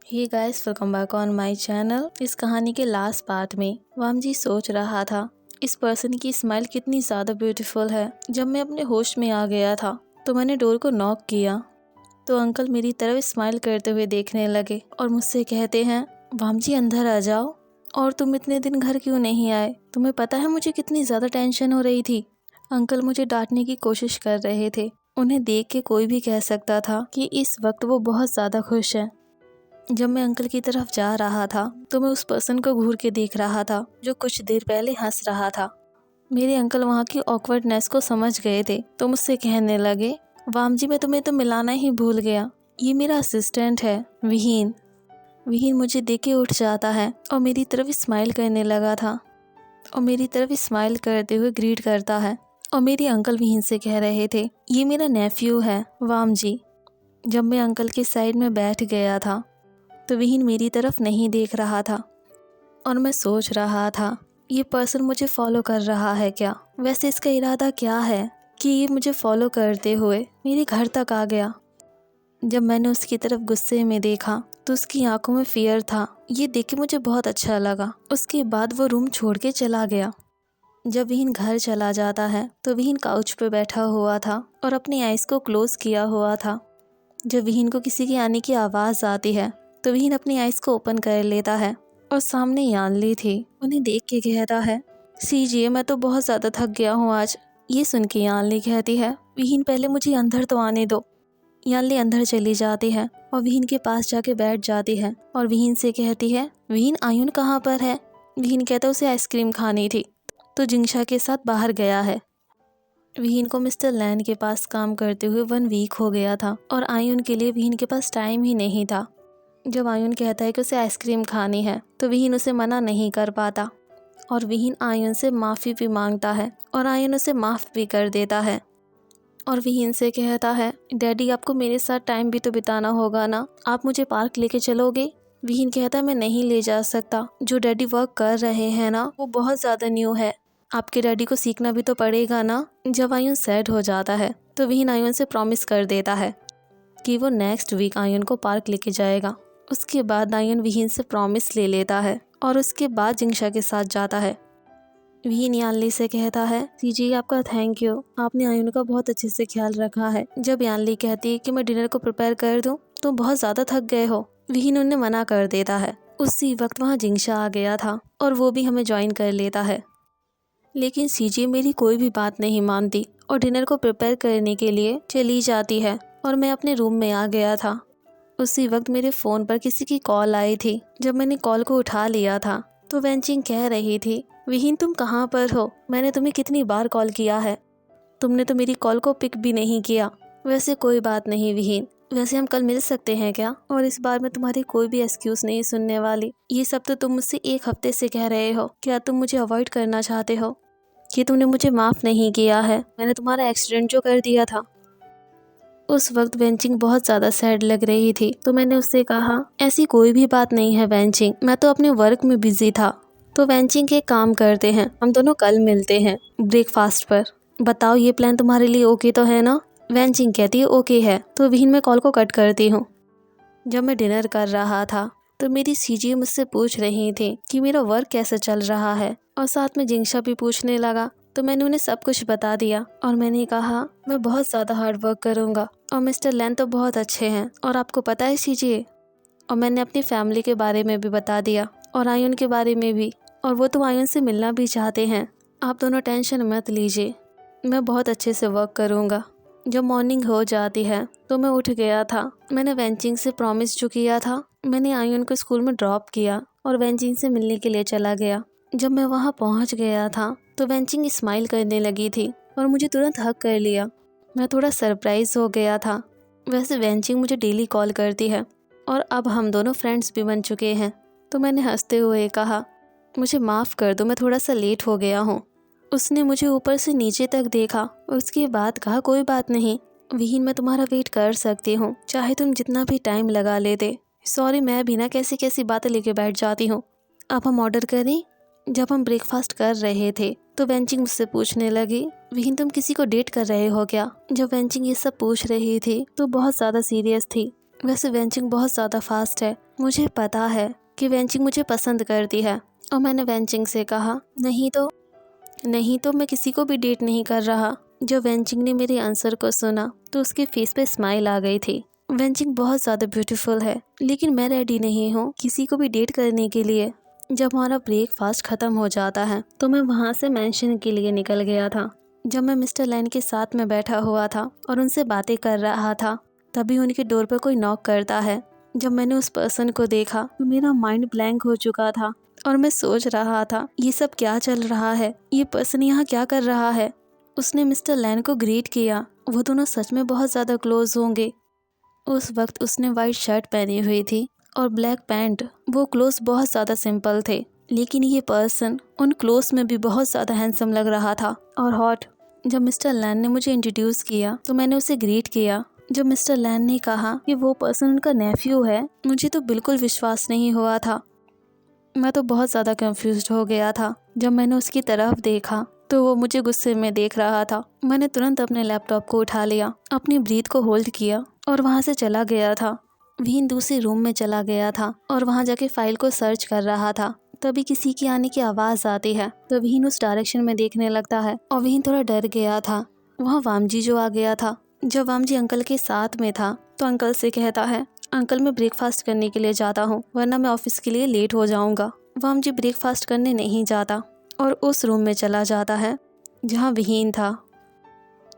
Hey guys, welcome back on my channel. इस कहानी के लास्ट पार्ट में वामजी सोच रहा था इस पर्सन की स्माइल कितनी ज़्यादा ब्यूटीफुल है। जब मैं अपने होश में आ गया था तो मैंने डोर को नॉक किया तो अंकल मेरी तरफ स्माइल करते हुए देखने लगे और मुझसे कहते हैं, वामजी अंदर आ जाओ। और तुम इतने दिन घर क्यों नहीं आए? तुम्हें पता है मुझे कितनी ज़्यादा टेंशन हो रही थी। अंकल मुझे डांटने की कोशिश कर रहे थे। उन्हें देख के कोई भी कह सकता था कि इस वक्त वो बहुत ज़्यादा खुश हैं। जब मैं अंकल की तरफ जा रहा था तो मैं उस पर्सन को घूर के देख रहा था जो कुछ देर पहले हंस रहा था। मेरे अंकल वहाँ की ऑकवर्डनेस को समझ गए थे तो मुझसे कहने लगे, वामजी मैं तुम्हें तो मिलाना ही भूल गया, ये मेरा असिस्टेंट है विहीन। विहीन मुझे देख के उठ जाता है और मेरी तरफ स्माइल करने लगा था और मेरी तरफ स्माइल करते हुए ग्रीट करता है। और मेरे अंकल विहीन से कह रहे थे, ये मेरा नेफ्यू है वामजी। जब मैं अंकल के साइड में बैठ गया था तो विहीन मेरी तरफ नहीं देख रहा था और मैं सोच रहा था ये पर्सन मुझे फॉलो कर रहा है क्या? वैसे इसका इरादा क्या है कि ये मुझे फॉलो करते हुए मेरे घर तक आ गया। जब मैंने उसकी तरफ गुस्से में देखा तो उसकी आंखों में फियर था। ये देख के मुझे बहुत अच्छा लगा। उसके बाद वो रूम छोड़ के चला गया। जब विहीन घर चला जाता है तो विहीन काउच पे बैठा हुआ था और अपनी आइज़ को क्लोज किया हुआ था। जब विहीन को किसी के आने की आवाज़ आती है तो विहीन अपनी आइज़ को ओपन कर लेता है और सामने यानली थी। उन्हें देख के कहता है, सीजिए मैं तो बहुत ज़्यादा थक गया हूँ आज। ये सुन के यानली कहती है, विहीन पहले मुझे अंदर तो आने दो। यानली अंदर चली जाती है और विहीन के पास जाके बैठ जाती है और विहीन से कहती है, विहीन आयुन कहाँ पर है? विहीन कहता है उसे आइसक्रीम खानी थी तो जिंगशा के साथ बाहर गया है। विहीन को मिस्टर लैन के पास काम करते हुए 1 वीक हो गया था और आयुन के लिए विहीन के पास टाइम ही नहीं था। जब आयुन कहता है कि उसे आइसक्रीम खानी है तो विहीन उसे मना नहीं कर पाता और विहीन आयुन से माफ़ी भी मांगता है और आयुन उसे माफ़ भी कर देता है। और विहीन से कहता है, डैडी आपको मेरे साथ टाइम भी तो बिताना होगा ना, आप मुझे पार्क लेके चलोगे? विहीन कहता है, मैं नहीं ले जा सकता। जो डैडी वर्क कर रहे हैं ना वो बहुत ज़्यादा न्यू है, आपके डैडी को सीखना भी तो पड़ेगा ना। जब आयुन सैड हो जाता है तो विहीन आयुन से प्रॉमिस कर देता है कि वो नेक्स्ट वीक आयुन को पार्क लेके जाएगा। उसके बाद आयुन विहीन से प्रॉमिस ले लेता है और उसके बाद जिंगशा के साथ जाता है। विहीन यानली से कहता है, सीजी आपका थैंक यू, आपने आयुन का बहुत अच्छे से ख्याल रखा है। जब यानली कहती है कि मैं डिनर को प्रिपेयर कर दूं तो बहुत ज़्यादा थक गए हो, विहीन उन्हें मना कर देता है। उसी वक्त वहाँ जिंगशा आ गया था और वो भी हमें ज्वाइन कर लेता है। लेकिन सीजी मेरी कोई भी बात नहीं मानती और डिनर को प्रिपेयर करने के लिए चली जाती है और मैं अपने रूम में आ गया था। उसी वक्त मेरे फ़ोन पर किसी की कॉल आई थी। जब मैंने कॉल को उठा लिया था तो वेंचिंग कह रही थी, विहीन तुम कहाँ पर हो? मैंने तुम्हें कितनी बार कॉल किया है, तुमने तो मेरी कॉल को पिक भी नहीं किया। वैसे कोई बात नहीं विहीन, वैसे हम कल मिल सकते हैं क्या? और इस बार मैं तुम्हारी कोई भी एक्सक्यूज़ नहीं सुनने वाली। ये सब तो तुम मुझसे 1 हफ्ते से कह रहे हो। क्या तुम मुझे अवॉइड करना चाहते हो कि तुमने मुझे माफ़ नहीं किया है? मैंने तुम्हारा एक्सीडेंट जो कर दिया था। उस वक्त वेंचिंग बहुत ज़्यादा सैड लग रही थी तो मैंने उससे कहा, ऐसी कोई भी बात नहीं है वेंचिंग, मैं तो अपने वर्क में बिजी था। तो वेंचिंग एक काम करते हैं, हम दोनों कल मिलते हैं ब्रेकफास्ट पर। बताओ ये प्लान तुम्हारे लिए ओके तो है ना? वेंचिंग कहती है ओके है। तो विहीन मैं कॉल को कट करती हूँ। जब मैं डिनर कर रहा था तो मेरी सीजी मुझसे पूछ रही थी कि मेरा वर्क कैसे चल रहा है और साथ में जिंगशा भी पूछने लगा तो मैंने उन्हें सब कुछ बता दिया और मैंने कहा मैं बहुत ज़्यादा हार्ड वर्क करूँगा और मिस्टर लैन तो बहुत अच्छे हैं और आपको पता है सीजी। और मैंने अपनी फैमिली के बारे में भी बता दिया और आयुन के बारे में भी, और वो तो आयुन से मिलना भी चाहते हैं। आप दोनों टेंशन मत लीजिए, मैं बहुत अच्छे से वर्क करूँगा। जब मॉर्निंग हो जाती है तो मैं उठ गया था। मैंने वेंचिंग से प्रॉमिस जो किया था, मैंने आयुन को स्कूल में ड्रॉप किया और वेंचिंग से मिलने के लिए चला गया। जब मैं वहाँ पहुँच गया था तो वेंचिंग स्माइल करने लगी थी और मुझे तुरंत हग कर लिया। मैं थोड़ा सरप्राइज़ हो गया था। वैसे वेंचिंग मुझे डेली कॉल करती है और अब हम दोनों फ्रेंड्स भी बन चुके हैं। तो मैंने हंसते हुए कहा, मुझे माफ़ कर दो, मैं थोड़ा सा लेट हो गया हूँ। उसने मुझे ऊपर से नीचे तक देखा और उसके बाद कहा, कोई बात नहीं विहीन, मैं तुम्हारा वेट कर सकती हूँ, चाहे तुम जितना भी टाइम लगा लेते। सॉरी, मैं भी ना कैसी कैसी बातें लेके बैठ जाती हूँ। अब हम ऑर्डर करें? जब हम ब्रेकफास्ट कर रहे थे तो वेंचिंग मुझसे पूछने लगी, विहीन तुम किसी को डेट कर रहे हो क्या? जब वेंचिंग ये सब पूछ रही थी तो बहुत ज़्यादा सीरियस थी। वैसे वेंचिंग बहुत ज़्यादा फास्ट है। मुझे पता है कि वेंचिंग मुझे पसंद करती है। और मैंने वेंचिंग से कहा, नहीं तो मैं किसी को भी डेट नहीं कर रहा। जब वेंचिंग ने मेरे आंसर को सुना तो उसके फेस पे स्माइल आ गई थी। वेंचिंग बहुत ज़्यादा ब्यूटीफुल है, लेकिन मैं रेडी नहीं हूँ किसी को भी डेट करने के लिए। जब हमारा ब्रेकफास्ट ख़त्म हो जाता है तो मैं वहाँ से मेंशन के लिए निकल गया था। जब मैं मिस्टर लैन के साथ में बैठा हुआ था और उनसे बातें कर रहा था, तभी उनके डोर पर कोई नॉक करता है। जब मैंने उस पर्सन को देखा तो मेरा माइंड ब्लैंक हो चुका था और मैं सोच रहा था, ये सब क्या चल रहा है, ये पर्सन यहाँ क्या कर रहा है। उसने मिस्टर लैन को ग्रीट किया। वो दोनों सच में बहुत ज़्यादा क्लोज होंगे। उस वक्त उसने वाइट शर्ट पहनी हुई थी और ब्लैक पैंट। वो क्लोज बहुत ज़्यादा सिंपल थे, लेकिन ये पर्सन उन क्लोज में भी बहुत ज़्यादा हैंडसम लग रहा था और हॉट। जब मिस्टर लैन ने मुझे इंट्रोड्यूस किया तो मैंने उसे ग्रीट किया। जब मिस्टर लैन ने कहा कि वो पर्सन उनका नेफ्यू है, मुझे तो बिल्कुल विश्वास नहीं हुआ था। मैं तो बहुत ज़्यादा कंफ्यूज्ड हो गया था। जब मैंने उसकी तरफ देखा तो वो मुझे गुस्से में देख रहा था। मैंने तुरंत अपने लैपटॉप को उठा लिया, अपनी ब्रीथ को होल्ड किया और वहाँ से चला गया था। विहीन दूसरे रूम में चला गया था और वहाँ जाके फाइल को सर्च कर रहा था। तभी किसी की आने की आवाज़ आती है तो विहीन उस डायरेक्शन में देखने लगता है और विहीन थोड़ा डर गया था। वहाँ वामजी जो आ गया था। जब वामजी अंकल के साथ में था तो अंकल से कहता है, अंकल मैं ब्रेकफास्ट करने के लिए जाता हूँ, वरना मैं ऑफिस के लिए लेट हो जाऊँगा। वामजी ब्रेकफास्ट करने नहीं जाता और उस रूम में चला जाता है जहाँ विहीन था।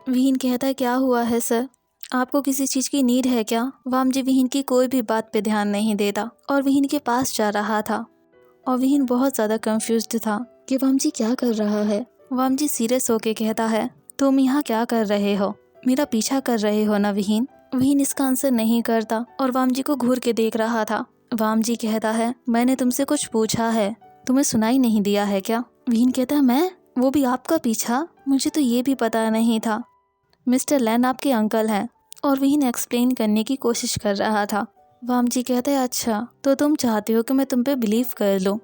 विहीन कहता है, क्या हुआ है सर, आपको किसी चीज़ की नीड है क्या? वामजी विहीन की कोई भी बात पे ध्यान नहीं देता और विहीन के पास जा रहा था और विहीन बहुत ज़्यादा कंफ्यूज्ड था कि वामजी क्या कर रहा है। वामजी सीरियस होके कहता है, तुम यहाँ क्या कर रहे हो, मेरा पीछा कर रहे हो ना विहीन? विहीन इसका आंसर नहीं करता और वामजी को घूर के देख रहा था। वामजी कहता है, मैंने तुमसे कुछ पूछा है, तुम्हें सुनाई नहीं दिया है क्या? विहीन कहता है, मैं? वो भी आपका पीछा? मुझे तो ये भी पता नहीं था। मिस्टर लैन आपके अंकल हैं। और विहीन एक्सप्लेन करने की कोशिश कर रहा था। वामजी कहता है, अच्छा तो तुम चाहते हो कि मैं तुम पे बिलीव कर लूँ?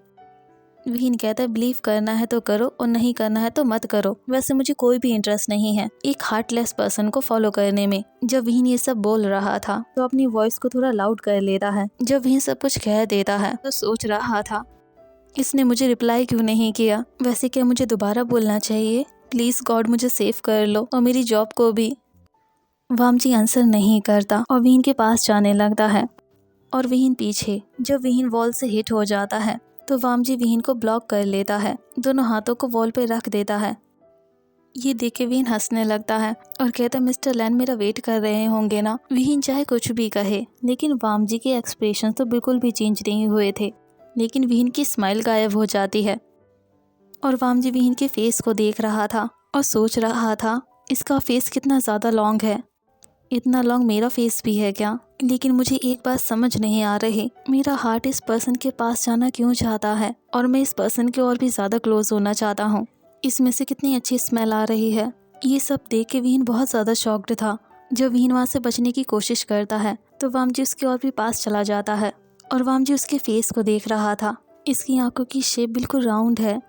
विहीन कहता है, बिलीव करना है तो करो और नहीं करना है तो मत करो। वैसे मुझे कोई भी इंटरेस्ट नहीं है एक हार्टलेस पर्सन को फॉलो करने में। जब विहीन ये सब बोल रहा था तो अपनी वॉइस को थोड़ा लाउड कर लेता है। जब विहीन सब कुछ कह देता है तो सोच रहा था, इसने मुझे रिप्लाई क्यों नहीं किया? वैसे क्या मुझे दोबारा बोलना चाहिए? प्लीज़ गॉड मुझे सेव कर लो और मेरी जॉब को भी। वामजी आंसर नहीं करता और विहीन के पास जाने लगता है और विहीन पीछे। जब विहीन वॉल से हिट हो जाता है तो वामजी विहीन को ब्लॉक कर लेता है, दोनों हाथों को वॉल पे रख देता है। ये देख के विहीन हंसने लगता है और कहता है, मिस्टर लैन मेरा वेट कर रहे होंगे ना? विहीन चाहे कुछ भी कहे, लेकिन वामजी के एक्सप्रेशन तो बिल्कुल भी चेंज नहीं हुए थे। लेकिन विहीन की स्माइल गायब हो जाती है और वामजी विहीन के फेस को देख रहा था और सोच रहा था, इसका फेस कितना ज़्यादा लॉन्ग है, इतना लॉन्ग मेरा फेस भी है क्या? लेकिन मुझे एक बात समझ नहीं आ रही, मेरा हार्ट इस पर्सन के पास जाना क्यों चाहता है और मैं इस पर्सन के और भी ज़्यादा क्लोज होना चाहता हूँ। इसमें से कितनी अच्छी स्मेल आ रही है। ये सब देख के विहीन बहुत ज़्यादा शॉक्ड था। जब विहीन वहाँ से बचने की कोशिश करता है तो वामजी उसके और भी पास चला जाता है और वामजी उसके फेस को देख रहा था। इसकी आंखों की शेप बिल्कुल राउंड है,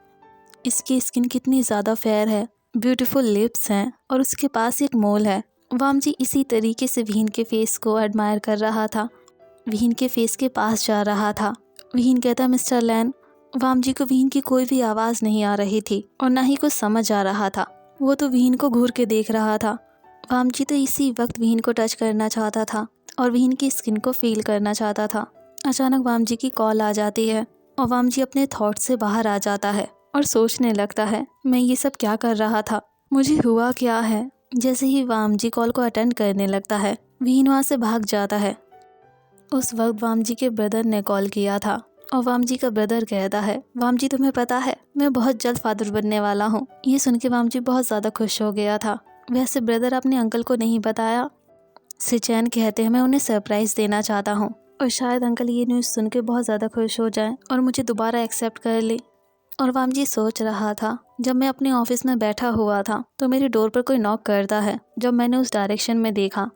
इसकी स्किन कितनी ज़्यादा फेयर है, ब्यूटीफुल लिप्स हैं और उसके पास एक मोल है। वामजी इसी तरीके से विहीन के फेस को एडमायर कर रहा था, विहीन के फेस के पास जा रहा था। विहीन कहता, मिस्टर लैन। वामजी को विहीन की कोई भी आवाज़ नहीं आ रही थी और ना ही कुछ समझ आ रहा था। वो तो विहीन को घूर के देख रहा था। वामजी तो इसी वक्त विहीन को टच करना चाहता था और विहीन की स्किन को फील करना चाहता था। अचानक वामजी की कॉल आ जाती है और वामजी अपने थॉट से बाहर आ जाता है और सोचने लगता है, मैं ये सब क्या कर रहा था, मुझे हुआ क्या है। जैसे ही वामजी कॉल को अटेंड करने लगता है, विहीन वहाँ से भाग जाता है। उस वक्त वामजी के ब्रदर ने कॉल किया था और वामजी का ब्रदर कहता है, वामजी तुम्हें पता है मैं बहुत जल्द फादर बनने वाला हूँ। ये सुन के वामजी बहुत ज़्यादा खुश हो गया था। वैसे ब्रदर अपने अंकल को नहीं बताया। सिचैन कहते हैं, मैं उन्हें सरप्राइज़ देना चाहता हूँ और शायद अंकल ये न्यूज़ सुन के बहुत ज़्यादा खुश हो जाएं और मुझे दोबारा एक्सेप्ट कर ले। और वामजी सोच रहा था, जब मैं अपने ऑफिस में बैठा हुआ था तो मेरे डोर पर कोई नॉक करता है। जब मैंने उस डायरेक्शन में देखा,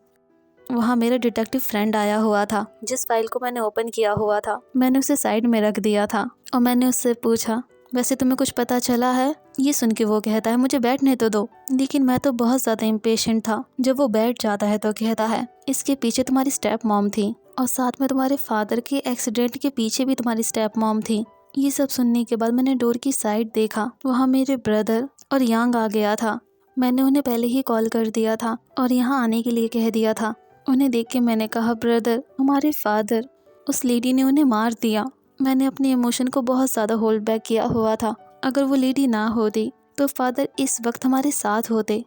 वहाँ मेरा डिटेक्टिव फ्रेंड आया हुआ था। जिस फाइल को मैंने ओपन किया हुआ था मैंने उसे साइड में रख दिया था और मैंने उससे पूछा, वैसे तुम्हें कुछ पता चला है? ये सुन के वो कहता है मुझे बैठने तो दो, लेकिन मैं तो बहुत ज़्यादा इम्पेशेंट था। जब वो बैठ जाता है तो कहता है इसके पीछे तुम्हारी स्टेप मॉम थी और साथ में तुम्हारे फादर के एक्सीडेंट के पीछे भी तुम्हारी स्टेप मॉम थी। ये सब सुनने के बाद मैंने डोर की साइड देखा, वहाँ मेरे ब्रदर और यांग आ गया था। मैंने उन्हें पहले ही कॉल कर दिया था और यहाँ आने के लिए कह दिया था। उन्हें देख के मैंने कहा ब्रदर, हमारे फादर, उस लेडी ने उन्हें मार दिया। मैंने अपने इमोशन को बहुत ज़्यादा होल्ड बैक किया हुआ था। अगर वो लेडी ना होती तो फादर इस वक्त हमारे साथ होते।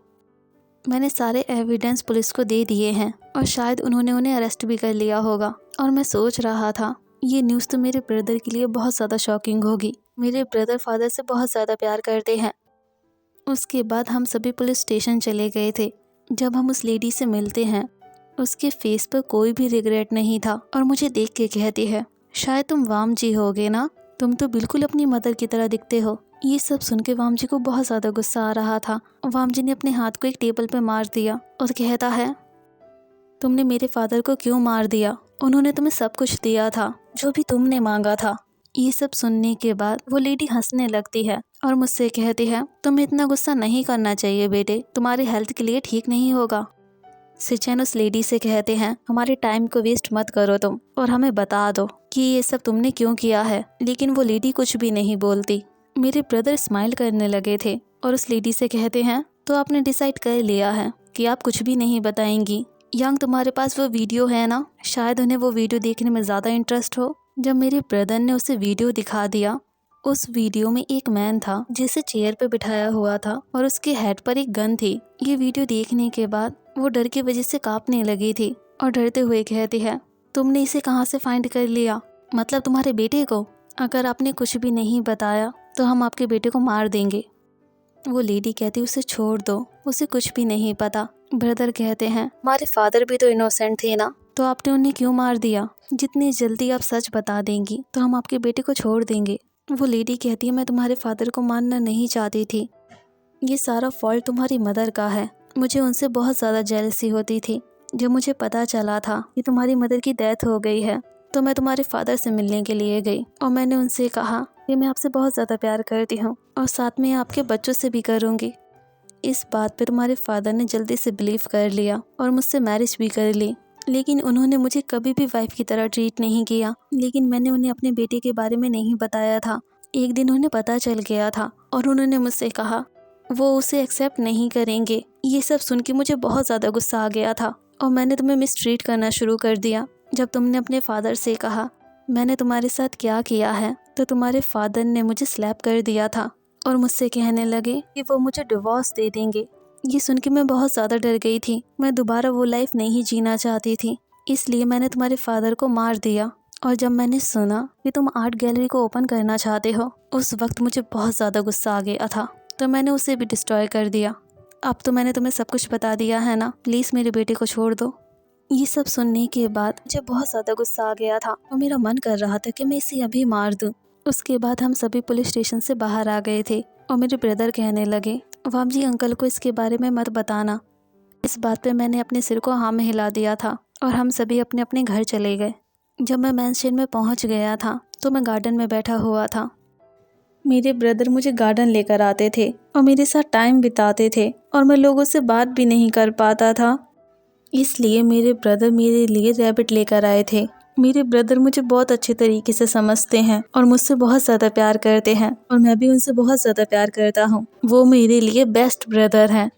मैंने सारे एविडेंस पुलिस को दे दिए हैं और शायद उन्होंने उन्हें अरेस्ट भी कर लिया होगा। और मैं सोच रहा था ये न्यूज़ तो मेरे ब्रदर के लिए बहुत ज़्यादा शॉकिंग होगी। मेरे ब्रदर फादर से बहुत ज़्यादा प्यार करते हैं। उसके बाद हम सभी पुलिस स्टेशन चले गए थे। जब हम उस लेडी से मिलते हैं, उसके फेस पर कोई भी रिग्रेट नहीं था और मुझे देख के कहती है शायद तुम वाम जी होगे ना, तुम तो बिल्कुल अपनी मदर की तरह दिखते हो। ये सब सुन के वाम जी को बहुत ज़्यादा गुस्सा आ रहा था। वाम जी ने अपने हाथ को एक टेबल पर मार दिया और कहता है तुमने मेरे फादर को क्यों मार दिया? उन्होंने तुम्हें सब कुछ दिया था, जो भी तुमने मांगा था। ये सब सुनने के बाद वो लेडी हंसने लगती है और मुझसे कहती है तुम्हें इतना गुस्सा नहीं करना चाहिए बेटे, तुम्हारी हेल्थ के लिए ठीक नहीं होगा। सिचन उस लेडी से कहते हैं हमारे टाइम को वेस्ट मत करो तुम और हमें बता दो कि ये सब तुमने क्यों किया है। लेकिन वो लेडी कुछ भी नहीं बोलती। मेरे ब्रदर स्माइल करने लगे थे और उस लेडी से कहते हैं तो आपने डिसाइड कर लिया है कि आप कुछ भी नहीं बताएंगी। यंग, तुम्हारे पास वो वीडियो है ना? शायद उन्हें वो वीडियो देखने में ज़्यादा इंटरेस्ट हो। जब मेरे ब्रदर ने उसे वीडियो दिखा दिया, उस वीडियो में एक मैन था जिसे चेयर पे बिठाया हुआ था और उसके हेड पर एक गन थी। ये वीडियो देखने के बाद वो डर की वजह से कांपने लगी थी और डरते हुए कहती है तुमने इसे कहाँ से फाइंड कर लिया? मतलब तुम्हारे बेटे को? अगर आपने कुछ भी नहीं बताया तो हम आपके बेटे को मार देंगे। वो लेडी कहती उसे छोड़ दो, उसे कुछ भी नहीं पता। ब्रदर कहते हैं हमारे फादर भी तो इनोसेंट थे ना, तो आपने उन्हें क्यों मार दिया? जितनी जल्दी आप सच बता देंगी तो हम आपके बेटे को छोड़ देंगे। वो लेडी कहती है मैं तुम्हारे फादर को मारना नहीं चाहती थी, ये सारा फॉल्ट तुम्हारी मदर का है। मुझे उनसे बहुत ज़्यादा जेलसी होती थी। जब मुझे पता चला था कि तुम्हारी मदर की डेथ हो गई है तो मैं तुम्हारे फादर से मिलने के लिए गई और मैंने उनसे कहा कि मैं आपसे बहुत ज़्यादा प्यार करती हूँ और साथ में आपके बच्चों से भी करूँगी। इस बात पर तुम्हारे फादर ने जल्दी से बिलीव कर लिया और मुझसे मैरिज भी कर ली। लेकिन उन्होंने मुझे कभी भी वाइफ की तरह ट्रीट नहीं किया। लेकिन मैंने उन्हें अपने बेटे के बारे में नहीं बताया था। एक दिन उन्हें पता चल गया था और उन्होंने मुझसे कहा वो उसे एक्सेप्ट नहीं करेंगे। ये सब सुन के मुझे बहुत ज़्यादा गुस्सा आ गया था और मैंने तुम्हें मिसट्रीट करना शुरू कर दिया। जब तुमने अपने फादर से कहा मैंने तुम्हारे साथ क्या किया है, तो तुम्हारे फादर ने मुझे स्लैप कर दिया था और मुझसे कहने लगे कि वो मुझे डिवोर्स दे देंगे। ये सुन के मैं बहुत ज़्यादा डर गई थी। मैं दोबारा वो लाइफ नहीं जीना चाहती थी, इसलिए मैंने तुम्हारे फादर को मार दिया। और जब मैंने सुना कि तुम आर्ट गैलरी को ओपन करना चाहते हो, उस वक्त मुझे बहुत ज़्यादा गुस्सा आ गया था, तो मैंने उसे भी डिस्ट्रॉय कर दिया। अब तो मैंने तुम्हें सब कुछ बता दिया है ना, प्लीज़ मेरे बेटे को छोड़ दो। ये सब सुनने के बाद मुझे बहुत ज़्यादा गुस्सा आ गया था और मेरा मन कर रहा था कि मैं इसे अभी मार दूँ। उसके बाद हम सभी पुलिस स्टेशन से बाहर आ गए थे और मेरे ब्रदर कहने लगे वाम जी अंकल को इसके बारे में मत बताना। इस बात पे मैंने अपने सिर को हाँ में हिला दिया था और हम सभी अपने अपने घर चले गए। जब मैं मैंशन में पहुंच गया था तो मैं गार्डन में बैठा हुआ था। मेरे ब्रदर मुझे गार्डन लेकर आते थे और मेरे साथ टाइम बिताते थे और मैं लोगों से बात भी नहीं कर पाता था, इसलिए मेरे ब्रदर मेरे लिए रैबिट लेकर आए थे। मेरे ब्रदर मुझे बहुत अच्छे तरीके से समझते हैं और मुझसे बहुत ज़्यादा प्यार करते हैं और मैं भी उनसे बहुत ज़्यादा प्यार करता हूँ। वो मेरे लिए बेस्ट ब्रदर हैं।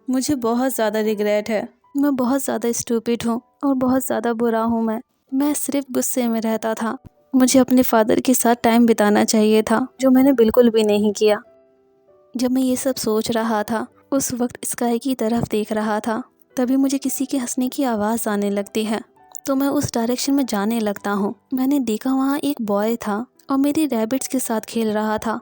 मुझे बहुत ज़्यादा रिग्रेट है। मैं बहुत ज़्यादा स्टूपिड हूँ और बहुत ज़्यादा बुरा हूँ। मैं सिर्फ गुस्से में रहता था। मुझे अपने फादर के साथ टाइम बिताना चाहिए था, जो मैंने बिल्कुल भी नहीं किया। जब मैं ये सब सोच रहा था, उस वक्त स्काई की तरफ देख रहा था, तभी मुझे किसी के हंसने की आवाज़ आने लगती है, तो मैं उस डायरेक्शन में जाने लगता हूँ। मैंने देखा वहाँ एक बॉय था और मेरी रैबिट्स के साथ खेल रहा था।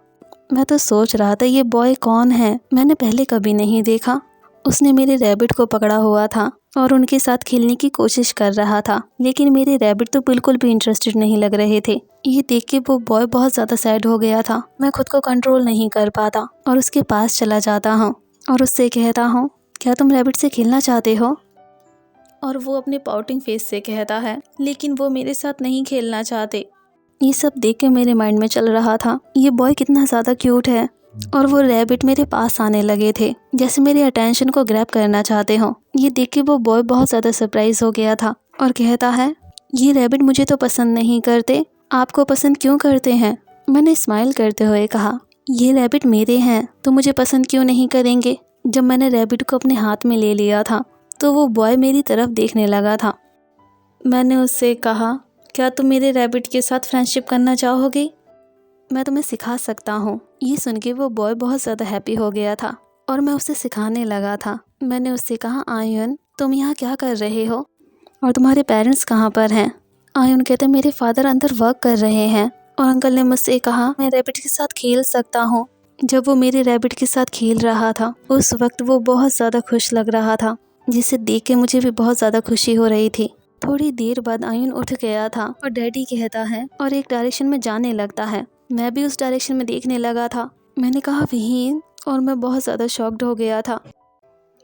मैं तो सोच रहा था ये बॉय कौन है, मैंने पहले कभी नहीं देखा। उसने मेरे रैबिट को पकड़ा हुआ था और उनके साथ खेलने की कोशिश कर रहा था, लेकिन मेरे रैबिट तो बिल्कुल भी इंटरेस्टेड नहीं लग रहे थे। ये देख के वो बॉय बहुत ज़्यादा सैड हो गया था। मैं खुद को कंट्रोल नहीं कर पाता और उसके पास चला जाता हूँ और उससे कहता हूँ क्या तुम रैबिट से खेलना चाहते हो? और वो अपने पाउटिंग फेस से कहता है लेकिन वो मेरे साथ नहीं खेलना चाहते। ये सब देख के मेरे माइंड में चल रहा था, ये बॉय कितना ज़्यादा क्यूट है। और वो रैबिट मेरे पास आने लगे थे, जैसे मेरे अटेंशन को ग्रैब करना चाहते हो। ये देख के वो बॉय बहुत ज़्यादा सरप्राइज हो गया था और कहता है, ये रैबिट मुझे तो पसंद नहीं करते, आपको पसंद क्यों करते हैं? मैंने स्माइल करते हुए कहा, ये रैबिट मेरे हैं तो मुझे पसंद क्यों नहीं करेंगे। जब मैंने रैबिट को अपने हाथ में ले लिया था तो वो बॉय मेरी तरफ देखने लगा था। मैंने उससे कहा, क्या तुम मेरे रैबिट के साथ फ्रेंडशिप करना चाहोगे? मैं तुम्हें सिखा सकता हूँ। ये सुन के वो बॉय बहुत ज़्यादा हैप्पी हो गया था और मैं उसे सिखाने लगा था। मैंने उससे कहा, आयन तुम यहाँ क्या कर रहे हो और तुम्हारे पेरेंट्स कहाँ पर हैं? आयन कहते, मेरे फादर अंदर वर्क कर रहे हैं और अंकल ने मुझसे कहा मैं रैबिट के साथ खेल सकता हूँ। जब वो मेरे रैबिट के साथ खेल रहा था उस वक्त वो बहुत ज़्यादा खुश लग रहा था, जिसे देख के मुझे भी बहुत ज़्यादा खुशी हो रही थी। थोड़ी देर बाद आयन उठ गया था और डैडी कहता है और एक डायरेक्शन में जाने लगता है। मैं भी उस डायरेक्शन में देखने लगा था। मैंने कहा, विहीन, और मैं बहुत ज़्यादा शॉक्ड हो गया था।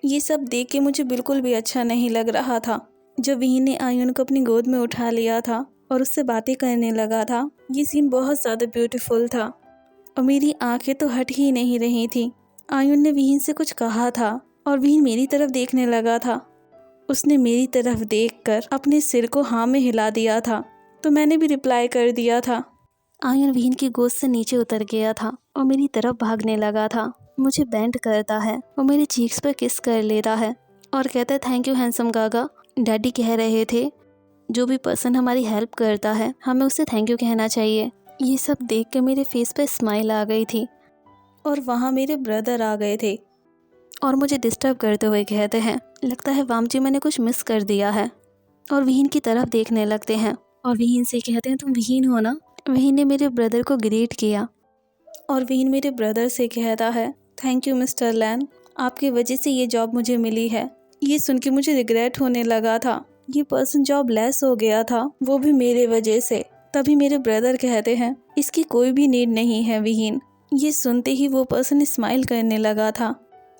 ये सब देख के मुझे बिल्कुल भी अच्छा नहीं लग रहा था। जब विहीन ने आयन को अपनी गोद में उठा लिया था और उससे बातें करने लगा था, ये सीन बहुत ज़्यादा ब्यूटीफुल था और मेरी आंखें तो हट ही नहीं रही थी। आयन ने विहीन से कुछ कहा था और विहीन मेरी तरफ देखने लगा था। उसने मेरी तरफ देखकर अपने सिर को हाँ में हिला दिया था, तो मैंने भी रिप्लाई कर दिया था। आयन विहीन की गोद से नीचे उतर गया था और मेरी तरफ भागने लगा था। मुझे बेंड करता है और मेरे चीक्स पर किस कर लेता है और कहता है, thank you handsome Gaga. Daddy कह रहे थे, जो भी पर्सन हमारी हेल्प करता है हमें उससे थैंक यू कहना चाहिए। ये सब देख के मेरे फेस पे स्माइल आ गई थी और वहाँ मेरे ब्रदर आ गए थे और मुझे डिस्टर्ब करते हुए कहते हैं, लगता है वामजी मैंने कुछ मिस कर दिया है। और विहीन की तरफ देखने लगते हैं और विहीन से कहते हैं, तुम विहीन हो ना? विहीन ने मेरे ब्रदर को ग्रीट किया और विहीन मेरे ब्रदर से कहता है, थैंक यू मिस्टर लैन, आपकी वजह से ये जॉब मुझे मिली है। ये सुन के मुझे रिग्रेट होने लगा था। ये पर्सन जॉब लेस हो गया था, वो भी मेरे वजह से। तभी मेरे ब्रदर कहते हैं, इसकी कोई भी नीड नहीं है विहीन। ये सुनते ही वो पर्सन स्माइल करने लगा था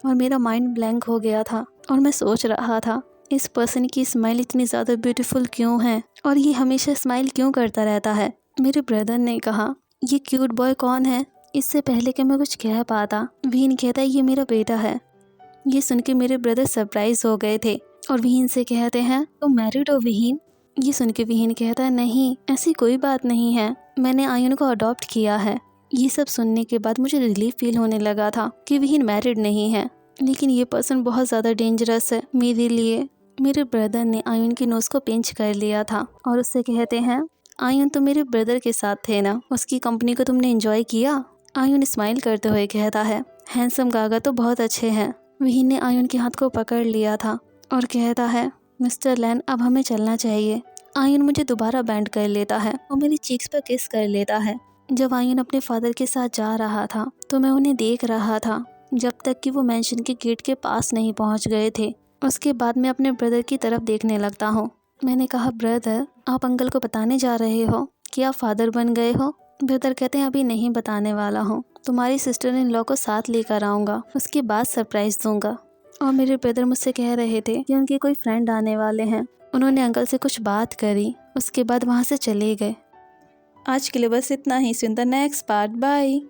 और मेरा माइंड ब्लैंक हो गया था और मैं सोच रहा था, इस पर्सन की स्माइल इतनी ज़्यादा ब्यूटीफुल क्यों है और ये हमेशा स्माइल क्यों करता रहता है। मेरे ब्रदर ने कहा, ये क्यूट बॉय कौन है? इससे पहले कि मैं कुछ कह पाता, विहीन कहता है, ये मेरा बेटा है। ये सुन के मेरे ब्रदर सरप्राइज हो गए थे और विहीन से कहते हैं, तुम मैरिड हो विहीन? ये सुन के विहीन कहता है, नहीं ऐसी कोई बात नहीं है, मैंने आयन को अडॉप्ट किया है। ये सब सुनने के बाद मुझे रिलीफ फील होने लगा था कि विहीन मैरिड नहीं है, लेकिन ये पर्सन बहुत ज़्यादा डेंजरस है मेरे लिए। मेरे ब्रदर ने आयन की नोज़ को पिंच कर लिया था और उससे कहते हैं, आयन तो मेरे ब्रदर के साथ थे ना, उसकी कंपनी को तुमने एंजॉय किया? आयन स्माइल करते हुए कहता है, हैंडसम गागा तो बहुत अच्छे हैं। विहीन ने आयन के हाथ को पकड़ लिया था और कहता है, मिस्टर लैन अब हमें चलना चाहिए। आयन मुझे दोबारा बैंड कर लेता है और मेरी चीक्स पर किस कर लेता है। जब आयन अपने फादर के साथ जा रहा था तो मैं उन्हें देख रहा था जब तक कि वो मेंशन के गेट के पास नहीं पहुंच गए थे। उसके बाद मैं अपने ब्रदर की तरफ देखने लगता हूँ। मैंने कहा, ब्रदर आप अंकल को बताने जा रहे हो कि आप फादर बन गए हो? ब्रदर कहते हैं, अभी नहीं बताने वाला हूँ, तुम्हारी सिस्टर इन लॉ को साथ लेकर आऊँगा, उसके बाद सरप्राइज दूंगा। और मेरे ब्रदर मुझसे कह रहे थे कि उनके कोई फ्रेंड आने वाले हैं। उन्होंने अंकल से कुछ बात करी, उसके बाद वहाँ से चले गए। आज के लिए बस इतना ही। सुन द नेक्स्ट पार्ट। बाय।